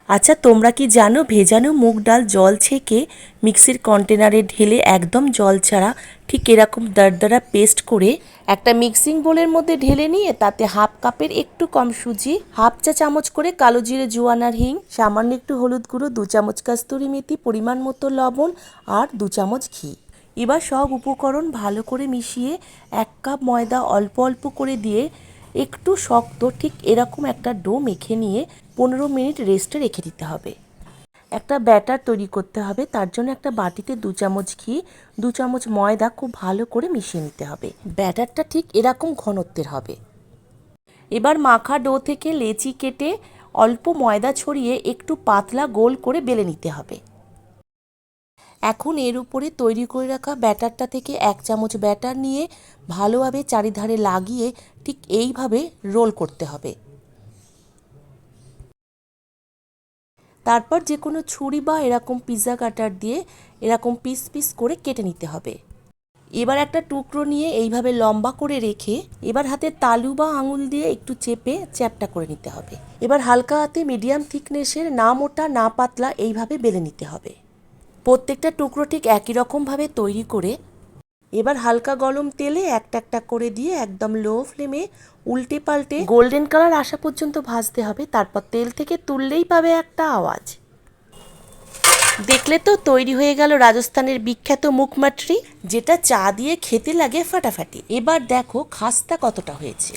আচ্ছা, তোমরা কি জানো ভেজানো মুগ ডাল জল ছেঁকে মিক্সির কন্টেনারে ঢেলে একদম জল ছাড়া ঠিক এরকম দরদরা পেস্ট করে একটা মিক্সিং বোলের মধ্যে ঢেলে নিয়ে তাতে হাফ কাপের একটু কম সুজি, হাফ চা চামচ করে কালো জিরে, জোয়ান আর হিং, সামান্য একটু হলুদ গুঁড়ো, 2 চামচ কাস্তুরি মেথি, পরিমাণ মতো লবণ আর 2 চামচ ঘি। এবার সব উপকরণ ভালো করে মিশিয়ে 1 কাপ ময়দা অল্প অল্প করে দিয়ে একটু শক্ত ঠিক এরকম একটা ডো মেখে নিয়ে 15 মিনিট রেস্টে রেখে দিতে হবে। একটা ব্যাটার তৈরি করতে হবে, তার জন্য একটা বাটিতে 2 চামচ ঘি, 2 চামচ ময়দা খুব ভালো করে মিশিয়ে নিতে হবে। ব্যাটারটা ঠিক এরকম ঘনত্বের হবে। এবার মাখা ডো থেকে লেচি কেটে অল্প ময়দা ছড়িয়ে একটু পাতলা গোল করে বেলে নিতে হবে। এখন এর উপরে তৈরি করে রাখা ব্যাটারটা থেকে 1 চামচ ব্যাটার নিয়ে ভালোভাবে চারিধারে লাগিয়ে ঠিক এইভাবে রোল করতে হবে। তারপর যে কোনো ছুরি বা এরকম পিৎজা কাটার দিয়ে এরকম পিস পিস করে কেটে নিতে হবে। এবার একটা টুকরো নিয়ে এইভাবে লম্বা করে রেখে এবার হাতে তালু বা আঙুল দিয়ে একটু চেপে চ্যাপটা করে নিতে হবে। এবার হালকা হাতে মিডিয়াম থিকনেসের, না মোটা না পাতলা, এইভাবে বেলে নিতে হবে। প্রত্যেকটা টুকরো ঠিক একই রকমভাবে তৈরি করে এবার হালকা গরম তেলে একটা একটা করে দিয়ে একদম লো ফ্লেমে উল্টে পাল্টে গোল্ডেন কালার আসা পর্যন্ত ভাজতে হবে। তারপর তেল থেকে তুললেই পাবে একটা আওয়াজ। দেখলে তো, তৈরি হয়ে গেল রাজস্থানের বিখ্যাত মুখমাটরি, যেটা চা দিয়ে খেতে লাগে ফাটাফাটি। এবার দেখো খাস্তা কতটা হয়েছে।